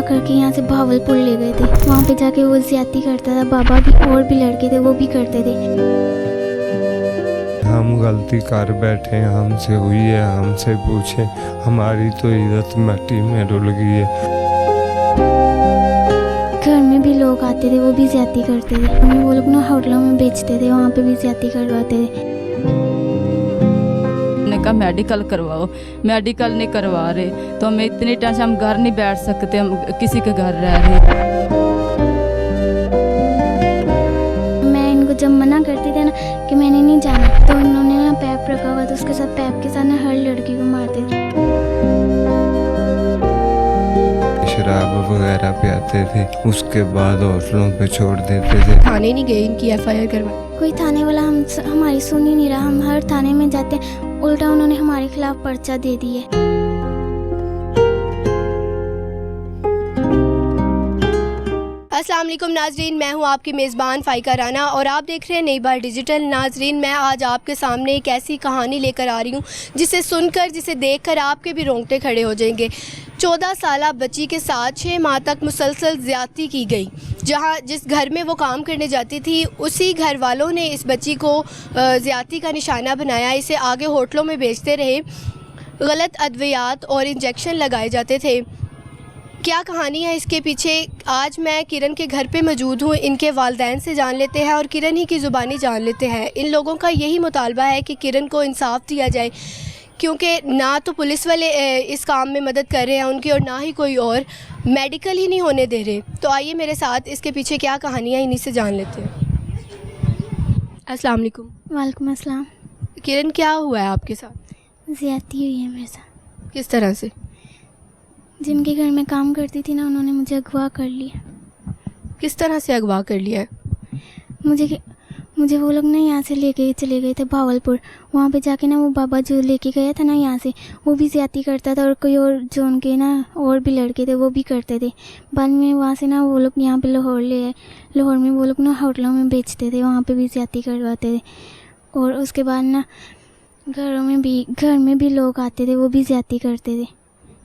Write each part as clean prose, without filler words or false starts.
करके यहाँ से भावलपुर ले गए थे। वहाँ पे जाके वो ज्यादती करता था। बाबा भी और भी लड़के थे, वो भी करते थे। हम गलती कर बैठे, हमसे हुई है, हमसे पूछे, हमारी तो इज्जत मिट्टी में डुल गई है। घर में भी लोग आते थे, वो भी ज्यादती करते थे। वो लोग ना होटलों में बेचते थे, वहाँ पे भी ज्यादती करवाते थे। का मेडिकल करवाओ, मेडिकल नहीं करवा रहे तो हमें इतनी टेंशन, हम घर नहीं बैठ सकते, हम किसी के घर रह रहे। मैं इनको जब मना करती थी ना कि मैंने नहीं जाना, तो इन्होंने ना पैप रखा हुआ था, उसके साथ पैप के साथ ना हर लड़की को मारते थे। शराब वगैरह पियाते थे, उसके बाद होटलों पे छोड़ देते थे। थाने नहीं गए, इनकी FIR करवाई? कोई थाने वाला हमारी सुन ही नहीं रहा। हम हर थाने में जाते हैं, उल्टा उन्होंने हमारे खिलाफ पर्चा दे दिए। अस्सलाम वालेकुम नाजरीन, मैं हूं आपकी मेज़बान फ़ाइका राना और आप देख रहे हैं नई बार डिजिटल। नाजरीन, मैं आज आपके सामने एक ऐसी कहानी लेकर आ रही हूं जिसे सुनकर, जिसे देखकर आपके भी रोंगटे खड़े हो जाएंगे। 14 साला बच्ची के साथ 6 माह तक मुसलसल ज़्यादती की गई। जिस घर में वो काम करने जाती थी, उसी घर वालों ने इस बच्ची को ज़्यादती का निशाना बनाया। इसे आगे होटलों में बेचते रहे, गलत अद्वियात और इंजेक्शन लगाए जाते थे। क्या कहानी है इसके पीछे, आज मैं किरण के घर पे मौजूद हूँ। इनके वालिदैन से जान लेते हैं और किरण ही की ज़ुबानी जान लेते हैं। इन लोगों का यही मुतालबा है कि किरण को इंसाफ दिया जाए, क्योंकि ना तो पुलिस वाले इस काम में मदद कर रहे हैं उनकी, और ना ही कोई और मेडिकल ही नहीं होने दे रहे। तो आइए मेरे साथ इसके पीछे क्या कहानी है, इन्हीं से जान लेते हैं। अस्सलाम वालेकुम। वालेकुम अस्सलाम। किरण, क्या हुआ है आपके साथ? ज्यादती हुई है मेरे साथ। किस तरह से? जिनके घर में काम करती थी ना, उन्होंने मुझे अगवा कर लिया। किस तरह से अगवा कर लिया है? मुझे वो लोग ना यहाँ से चले गए थे भावलपुर। वहाँ पे जाके ना वो बाबा जो लेके गया था ना यहाँ से, वो भी ज्यादती करता था, और कोई और जो उनके ना और भी लड़के थे वो भी करते थे। बाद में वहाँ से ना वो लोग यहाँ पे लाहौर ले आए। लाहौर में वो लोग ना होटलों में बेचते थे, वहाँ पे भी ज्यादती करवाते थे। और उसके बाद ना घर में भी लोग आते थे, वो भी ज्यादती करते थे।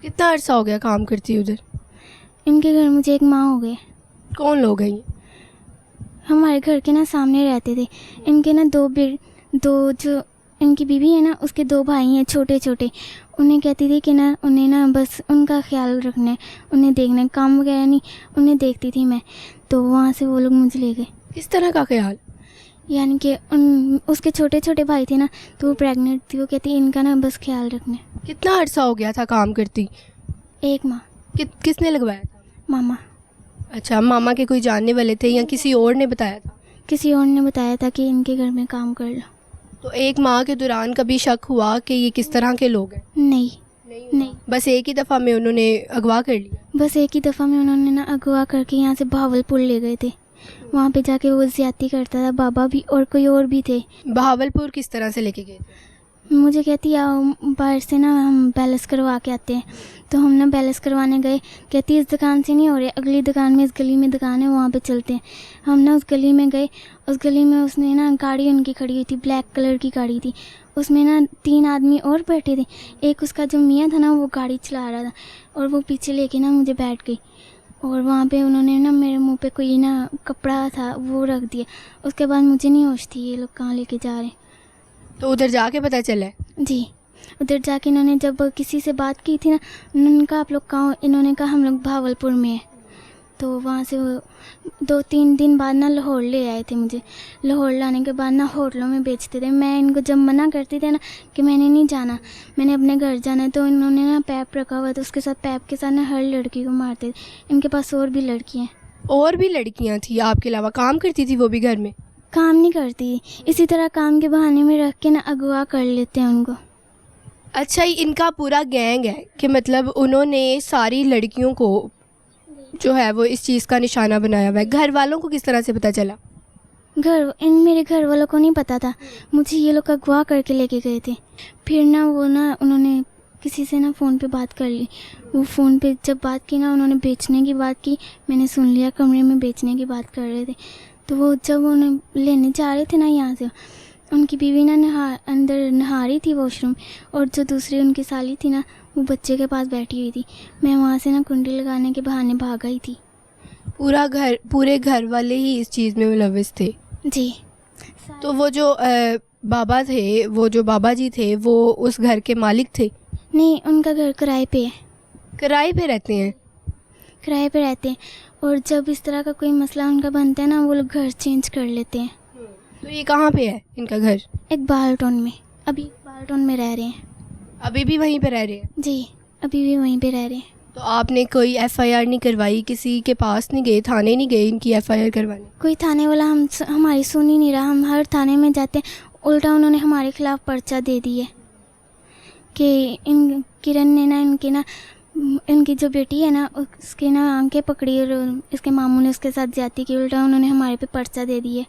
कितना अर्सा हो गया काम करती उधर? इनके घर मुझे 1 माह हो गए। कौन लोग हैं ये? हमारे घर के ना सामने रहते थे। इनके ना दो जो इनकी बीवी है ना, उसके 2 भाई हैं छोटे छोटे। उन्हें कहती थी कि ना उन्हें ना बस उनका ख्याल रखना है, उन्हें देखना है, काम वगैरह नहीं, उन्हें देखती थी मैं। तो वहाँ से वो लोग मुझे ले गए। किस तरह का ख्याल? यानी कि उसके छोटे छोटे भाई थे ना, तो वो प्रेग्नेंट थी। वो कहती इनका ना बस ख्याल रखना है। कितना अर्सा हो गया था काम करती? 1 माह। किसने लगवाया था? मामा। अच्छा, मामा के कोई जानने वाले थे या किसी और ने बताया था? किसी और ने बताया था कि इनके घर में काम कर लो। तो 1 माह के दौरान कभी शक हुआ कि ये किस तरह के लोग हैं? नहीं। बस एक ही दफ़ा में उन्होंने अगवा कर लिया? बस एक ही दफ़ा में उन्होंने ना अगवा करके यहाँ से भावलपुर ले गए थे। वहाँ पे जाके वो ज्यादती करता था, बाबा भी और कोई और भी थे। बहावलपुर किस तरह से लेके गए थे? मुझे कहती आओ बाहर से ना हम बैलेंस करवा के आते हैं। तो हम ना बैलेंस करवाने गए। कहती इस दुकान से नहीं हो रहे, अगली दुकान में, इस गली में दुकान है, वहाँ पे चलते हैं। हम ना उस गली में गए। उस गली में उसने ना गाड़ी उनकी खड़ी हुई थी, ब्लैक कलर की गाड़ी थी। उसमें ना 3 आदमी और बैठे थे। एक उसका जो मियाँ था ना, वो गाड़ी चला रहा था, और वो पीछे लेके ना मुझे बैठ गई। और वहाँ पे उन्होंने ना मेरे मुंह पे कोई ना कपड़ा था वो रख दिया। उसके बाद मुझे नहीं होश थी ये लोग कहाँ लेके जा रहे हैं। तो उधर जाके पता चला? जी, उधर जाके इन्होंने जब किसी से बात की थी ना, उन्होंने कहा आप लोग कहाँ? इन्होंने कहा हम लोग भावलपुर में हैं। तो वहाँ से 2-3 दिन बाद ना लाहौर ले आए थे मुझे। लाहौर लाने के बाद ना होटलों में बेचते थे। मैं इनको जब मना करती थी ना कि मैंने नहीं जाना, मैंने अपने घर जाना है, तो इन्होंने ना पैप रखा हुआ था, उसके साथ पैप के साथ ना हर लड़की को मारते थे। इनके पास और भी लड़कियाँ हैं। और भी लड़कियाँ थी आपके अलावा? काम करती थी वो भी घर में? काम नहीं करती, इसी तरह काम के बहाने में रख के ना अगवा कर लेते हैं उनको। अच्छा, इनका पूरा गैंग है कि मतलब उन्होंने सारी लड़कियों को जो है वो इस चीज़ का निशाना बनाया हुआ है। घर वालों को किस तरह से पता चला? मेरे घर वालों को नहीं पता था। मुझे ये लोग अगवा करके लेके गए थे। फिर ना उन्होंने किसी से ना फ़ोन पे बात कर ली। वो फ़ोन पे जब बात की ना, उन्होंने बेचने की बात की। मैंने सुन लिया, कमरे में बेचने की बात कर रहे थे। तो वो जब उन्हें लेने जा रहे थे ना यहाँ से, उनकी बीवी ना अंदर नहा रही थी वॉशरूम, और जो दूसरी उनकी साली थी ना, वो बच्चे के पास बैठी हुई थी। मैं वहाँ से ना कुंडी लगाने के बहाने भाग गई थी। पूरे घर वाले ही इस चीज़ में मुलविस थे? जी। तो वो जो बाबा थे, वो जो बाबा जी थे, वो उस घर के मालिक थे? नहीं, उनका घर किराए पे है। किराए पे रहते हैं? किराए पे रहते हैं, और जब इस तरह का कोई मसला उनका बनता है ना, वो लोग घर चेंज कर लेते हैं। तो ये कहाँ पे है इनका घर? एक बालटोन में, अभी बालटोन में रह रहे हैं। अभी भी वहीं पे रह रहे हैं? जी, अभी भी वहीं पे रह रहे हैं। तो आपने कोई एफआईआर नहीं करवाई? किसी के पास नहीं गए, थाने नहीं गए इनकी एफआईआर करवाने? कोई थाने वाला हमारी सुन ही नहीं रहा। हम हर थाने में जाते हैं, उल्टा उन्होंने हमारे खिलाफ़ पर्चा दे दी है कि इन किरण ने ना इनकी जो बेटी है ना, उसकी ना आंखें पकड़ी और इसके मामू ने उसके साथ ज्यादती की। उल्टा उन्होंने हमारे पे पर्चा दे दिए।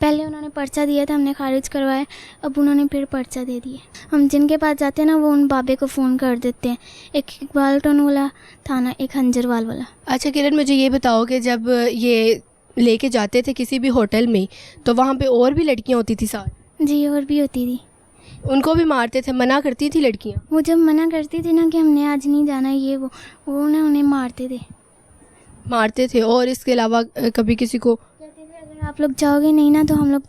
पहले उन्होंने पर्चा दिया था, हमने खारिज करवाया, अब उन्होंने फिर पर्चा दे दिया। हम जिनके पास जाते हैं ना, वो उन बाबे को फ़ोन कर देते हैं। एक बालटोन वाला थाना, एक हंजरवाल वाला। अच्छा किरण, मुझे ये बताओ कि जब ये लेके जाते थे किसी भी होटल में, तो वहाँ पे और भी लड़कियाँ होती थी साथ? जी, और भी होती थी। उनको भी मारते थे? मना करती थी लड़कियाँ? वो जब मना करती थी ना कि हमने आज नहीं जाना, ये वो ना उन्हें मारते थे। और इसके अलावा कभी किसी को कहते थे अगर आप लोग जाओगे नहीं ना, तो हम लोग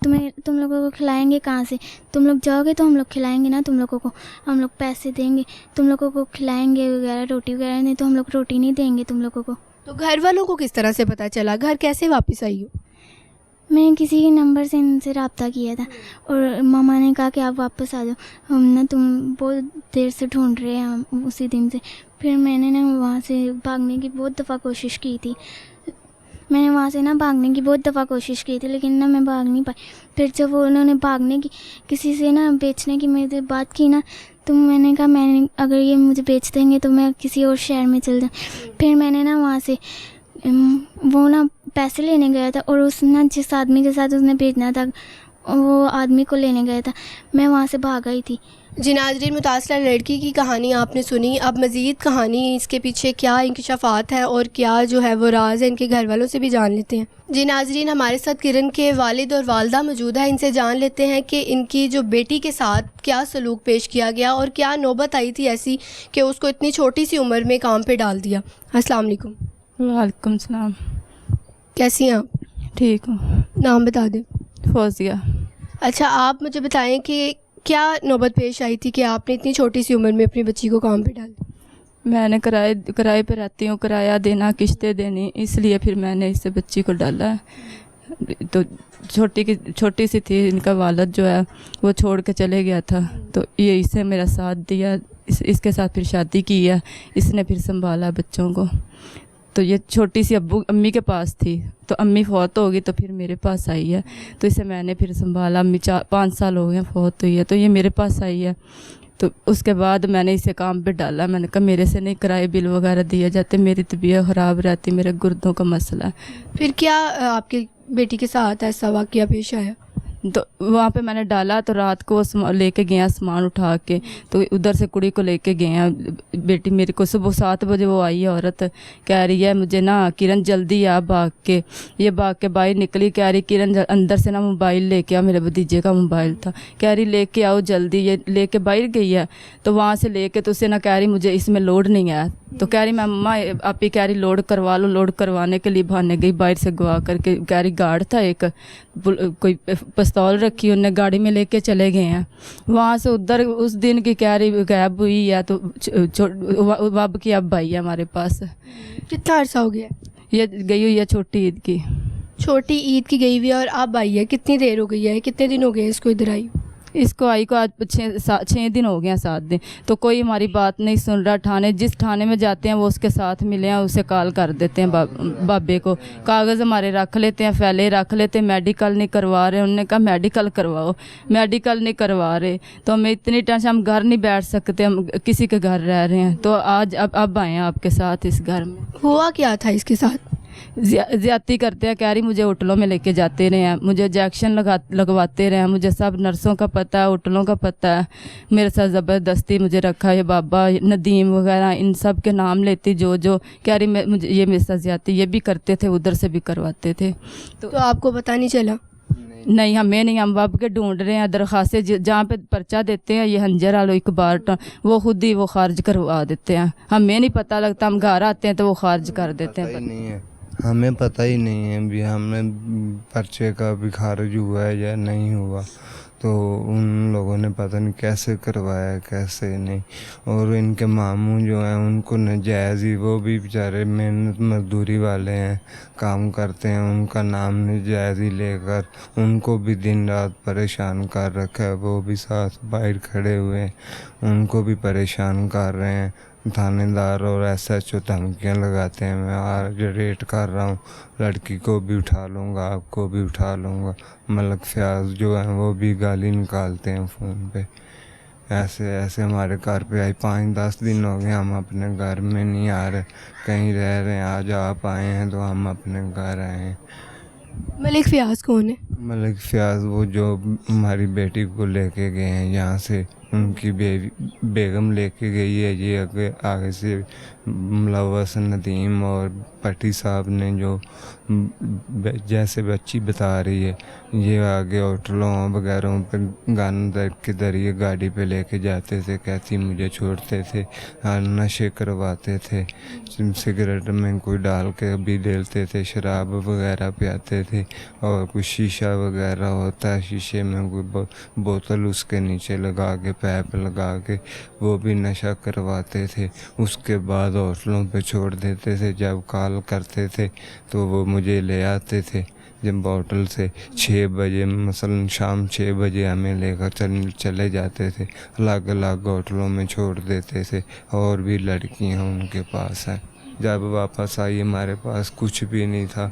तुम लोगों को खिलाएंगे कहाँ से? तुम लोग जाओगे तो हम लोग खिलाएंगे ना तुम लोगों को, हम लोग पैसे देंगे, तुम लोगों को खिलाएंगे वगैरह, रोटी वगैरह। नहीं तो हम लोग रोटी नहीं देंगे तुम लोगों को। तो घर वालों को किस तरह से पता चला? घर कैसे वापस आई हो? मैं किसी के नंबर से इनसे रब्ता किया था, और मामा ने कहा कि आप वापस आ जाओ, हम ना तुम बहुत देर से ढूंढ रहे हैं हम उसी दिन से। फिर मैंने ना वहाँ से भागने की बहुत दफ़ा कोशिश की थी। लेकिन ना मैं भाग नहीं पाई। फिर जब उन्होंने भागने की, किसी से ना बेचने की मेरे से बात की ना, तो मैंने कहा अगर ये मुझे बेच देंगे तो मैं किसी और शहर में चल जाऊँ। फिर मैंने ना वहाँ से वो ना पैसे लेने गया था, और उस ना जिस आदमी के साथ उसने भेजना था, वो आदमी को लेने गया था। मैं वहाँ से भाग गई थी। जी नाज़रीन, मुतासरा लड़की की कहानी आपने सुनी। अब मज़ीद कहानी, इसके पीछे क्या इंकशाफात है और क्या जो है वो राज है, इनके घर वालों से भी जान लेते हैं। जी नाज़रीन, हमारे साथ किरण के वालिद और वालदा मौजूद है। इनसे जान लेते हैं कि इनकी जो बेटी के साथ क्या सलूक पेश किया गया और क्या नौबत आई थी ऐसी कि उसको इतनी छोटी सी उम्र में काम पे डाल दिया। अस्सलाम वालेकुम। वालेकुम सलाम। कैसी हैं आप? ठीक हूँ। नाम बता दें। फौजिया। अच्छा, आप मुझे बताएं कि क्या नौबत पेश आई थी कि आपने इतनी छोटी सी उम्र में अपनी बच्ची को काम पे डाल दिया? मैंने किराए पे रहती हूँ, किराया देना, किश्तें देनी, इसलिए फिर मैंने इससे बच्ची को डाला है। तो छोटी सी थी, इनका वालिद जो है वो छोड़ के चले गया था, तो ये इससे मेरा साथ दिया, इसके साथ फिर शादी की है, इसने फिर संभाला बच्चों को। तो ये छोटी सी अम्मी के पास थी, तो अम्मी फौत हो गई तो फिर मेरे पास आई है, तो इसे मैंने फिर संभाला। अम्मी 5 साल हो गए फौत हुई है, तो ये मेरे पास आई है। तो उसके बाद मैंने इसे काम पे डाला। मैंने कहा मेरे से नहीं किराए बिल वगैरह दिए जाते, मेरी तबीयत ख़राब रहती, मेरे गुर्दों का मसला है। फिर क्या आपकी बेटी के साथ ऐसा वाक़या पेश आया? तो वहाँ पे मैंने डाला, तो रात को वो लेके गया सामान उठा के, तो उधर से कुड़ी को लेके गया बेटी मेरे को। सुबह 7 बजे वो आई है औरत, कह रही है मुझे ना किरण जल्दी आ, भाग के। ये भाग के बाहर निकली, कह रही किरण अंदर से ना मोबाइल लेके आ, मेरे भतीजे का मोबाइल था, कह रही लेके आओ जल्दी। ये लेके बाहर गई है, तो वहाँ से लेके तो उसे ना कह रही मुझे इसमें लोड नहीं है, तो कह रही मम्मा आप ही, कह रही लोड करवा लो। लोड करवाने के लिए भाने गई बाहर से गवा करके, कह रही गार्ड था एक, कोई पिस्तौल रखी, उन्हें गाड़ी में लेके चले गए हैं। वहाँ से उधर उस दिन की कह रही गायब हुई है, तो अब की अब आई है हमारे पास। कितना अर्सा हो गया? ये गई हुई है छोटी ईद की। छोटी ईद की गई हुई है, और अब आई है। कितनी देर हो गई है, कितने दिन हो गए इसको इधर आई? इसको आई को आज 6 दिन हो गए हैं, 7 दिन। तो कोई हमारी बात नहीं सुन रहा। थाने, जिस थाने में जाते हैं वो उसके साथ मिले हैं, उसे कॉल कर देते हैं बाबे को, कागज़ हमारे रख लेते हैं, फैले रख लेते हैं, मेडिकल नहीं करवा रहे। उन्होंने कहा मेडिकल करवाओ, मेडिकल नहीं करवा रहे। तो हमें इतनी टेंशन, हम घर नहीं बैठ सकते, हम किसी के घर रह रहे हैं। तो आज अब आए हैं आपके साथ इस घर में। हुआ क्या था इसके साथ? ज्यादती करते हैं, कह रही मुझे होटलों में लेके जाते रहे हैं, मुझे इंजेक्शन लगवाते रहे हैं, मुझे सब नर्सों का पता है, होटलों का पता है, मेरे साथ ज़बरदस्ती मुझे रखा है। बाबा नदीम वगैरह इन सब के नाम लेती, जो कह रही मुझे ये मेरे साथ ज्यादती ये भी करते थे, उधर से भी करवाते थे। तो आपको पता नहीं चला? नहीं नहीं हमें नहीं, हम अब के ढूंढ रहे हैं दरखास्तें जहाँ पे पर्चा देते हैं ये हंजर वालों इकबार वो खुद ही वो खारिज करवा देते हैं। हमें नहीं पता लगता, हम घर आते हैं तो वो खारिज कर देते पता ही हैं। नहीं है, हमें पता ही नहीं है भी हमें पर्चे का भी खारिज हुआ है या नहीं हुआ। तो उन लोगों ने पता नहीं कैसे करवाया कैसे नहीं। और इनके मामू जो हैं उनको नजायज़ ही, वो भी बेचारे मेहनत मजदूरी वाले हैं, काम करते हैं, उनका नाम नजायज़ ही लेकर उनको भी दिन रात परेशान कर रखा है। वो भी साथ बाहर खड़े हुए हैं, उनको भी परेशान कर रहे हैं। थानेदार और SHO धमकियाँ लगाते हैं, मैं आज रेट कर रहा हूँ, लड़की को भी उठा लूँगा, आपको भी उठा लूँगा। मलक फयाज जो हैं वो भी गाली निकालते हैं फ़ोन पे। ऐसे ऐसे हमारे घर पे आई 5-10 दिन हो गए, हम अपने घर में नहीं आ रहे, कहीं रह रहे हैं। आज आप आए हैं तो हम अपने घर आए हैं। मलिक फयाज कौन है? मलिक फयाज वो जो हमारी बेटी को लेके गए हैं यहाँ से, उनकी बेगम लेके गई है। ये आगे से मुलव्वस नदीम और पट्टी साहब ने जो जैसे बच्ची बता रही है, ये आगे होटलों वगैरह पे गाने के जरिए गाड़ी पे लेके जाते थे, कहती मुझे छोड़ते थे, नशे करवाते थे, सिगरेट में कोई डाल के भी देते थे, शराब वगैरह पियाते थे। और कुछ शीशा वगैरह होता है, शीशे में कोई बोतल उसके नीचे लगा के पैप लगा के वो भी नशा करवाते थे। उसके बाद होटलों पे छोड़ देते थे। जब कॉल करते थे तो वो मुझे ले आते थे, जब होटल से 6 बजे मसलन शाम 6 बजे हमें लेकर चले जाते थे, अलग अलग होटलों में छोड़ देते थे। और भी लड़कियां उनके पास हैं। जब वापस आई हमारे पास कुछ भी नहीं था।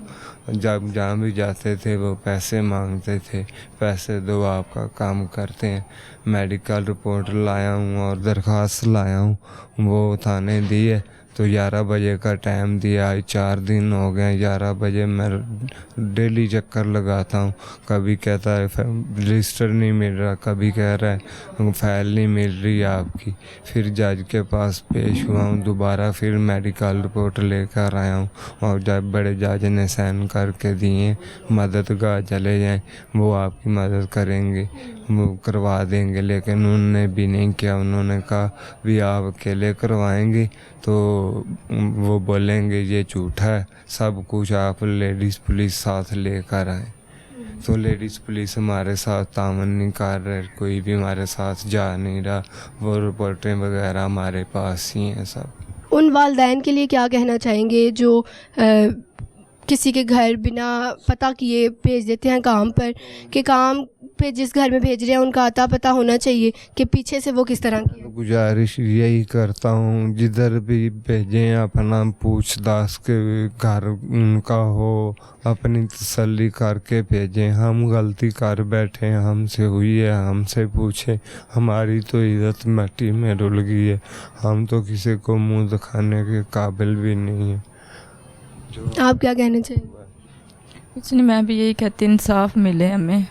जब जहाँ भी जाते थे वो पैसे मांगते थे, पैसे दो आपका काम करते हैं। मेडिकल रिपोर्ट लाया हूँ और दरख्वास्त लाया हूँ, वो थाने दी है। तो 11 बजे का टाइम दिया, आज 4 दिन हो गए। 11 बजे मैं डेली चक्कर लगाता हूँ, कभी कहता है रजिस्टर नहीं मिल रहा, कभी कह रहा है फाइल नहीं मिल रही आपकी। फिर जज के पास पेश हुआ हूँ, दोबारा फिर मेडिकल रिपोर्ट लेकर आया हूँ। और जब बड़े जज ने साइन करके दिए, मददगार चले जाएं, वो आपकी मदद करेंगे, वो करवा देंगे। लेकिन उन्होंने भी नहीं किया। उन्होंने कहा भी आप अकेले करवाएंगे तो वो बोलेंगे ये झूठा है, सब कुछ आप लेडीज़ पुलिस साथ लेकर आए। तो लेडीज़ पुलिस हमारे साथ तामन नहीं कर रहे, कोई भी हमारे साथ जा नहीं रहा। वो रिपोर्टें वगैरह हमारे पास ही हैं सब। उन वालिदैन के लिए क्या कहना चाहेंगे जो किसी के घर बिना पता किए भेज देते हैं काम पर, कि काम पे जिस घर में भेज रहे हैं उनका अता पता होना चाहिए कि पीछे से वो किस तरह की है? गुजारिश यही करता हूँ, जिधर भी भेजें अपना पूछताछ के घर उनका हो, अपनी तसल्ली करके भेजें। हम गलती कर बैठे हैं, हमसे हुई है, हमसे पूछें। हमारी तो इज्जत मिट्टी में डुल गई है, हम तो किसी को मुंह दिखाने के काबिल भी नहीं है। आप क्या कहना चाहेंगे? कुछ नहीं, मैं भी यही कहती इंसाफ मिले हमें,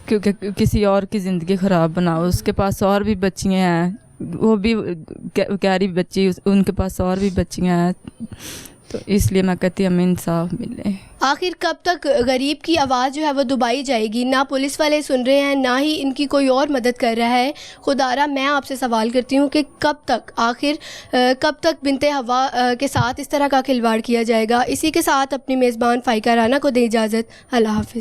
क्योंकि किसी और की ज़िंदगी ख़राब बनाओ। उसके पास और भी बच्चियाँ हैं, वो भी प्यारी बच्ची, उनके पास और भी बच्चियाँ हैं, तो इसलिए मैं कहती हमें इंसाफ मिले। आखिर कब तक गरीब की आवाज़ जो है वो दबाई जाएगी? ना पुलिस वाले सुन रहे हैं, ना ही इनकी कोई और मदद कर रहा है। खुदारा मैं आपसे सवाल करती हूँ कि कब तक, आखिर कब तक बिनते हवा के साथ इस तरह का खिलवाड़ किया जाएगा? इसी के साथ अपनी मेज़बान फ़ाइका राना को दे इजाज़त। अल्लाह हाफ़िज़।